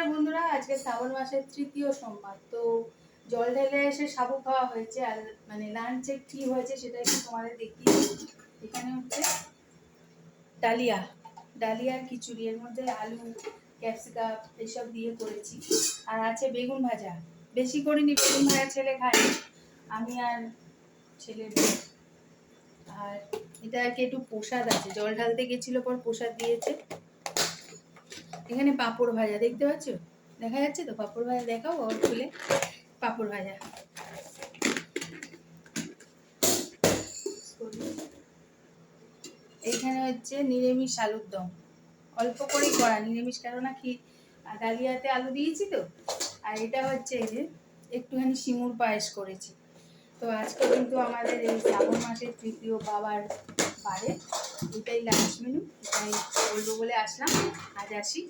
নমস্কার বন্ধুরা, আজকে শ্রাবণ মাসের তৃতীয় সোমবার। তো জল ঢেলে এসে সাবু খাওয়া হয়েছে, আর মানে লাঞ্চে কি হয়েছে সেটা একটু তোমাদের দেখিয়ে দিই। এখানে হচ্ছে ডালিয়া, ডালিয়ার খিচুড়ি, এর মধ্যে আলু ক্যাপসিকাম এসব দিয়ে করেছি। আর আছে বেগুন ভাজা, বেশি করিনি, বেগুন ভাজা ছেলে খায়, আমি আর ছেলের। আর এটা আর কি একটু প্রসাদ আছে, জল ঢালতে গেছিল পর প্রসাদ দিয়েছে। এখানে পাঁপড় ভাজা দেখতে পাচ্ছ, দেখা যাচ্ছে তো? পাঁপড় ভাজা দেখাও ওর খুলে। পাঁপড় ভাজা, এইখানে হচ্ছে নিরামিষ আলুর দম, অল্প করেই করা নিরামিষ, কেননা কি ডালিয়াতে আলু দিয়েছি তো। আর এটা হচ্ছে এই যে একটুখানি সিমুর পায়েস করেছি। তো আজকে কিন্তু আমাদের এই শ্রাবণ মাসের তৃতীয় বাবার বারে এটাই লাঞ্চ মেনু, এটাই বলবো বলে আসলাম। আজ আসি।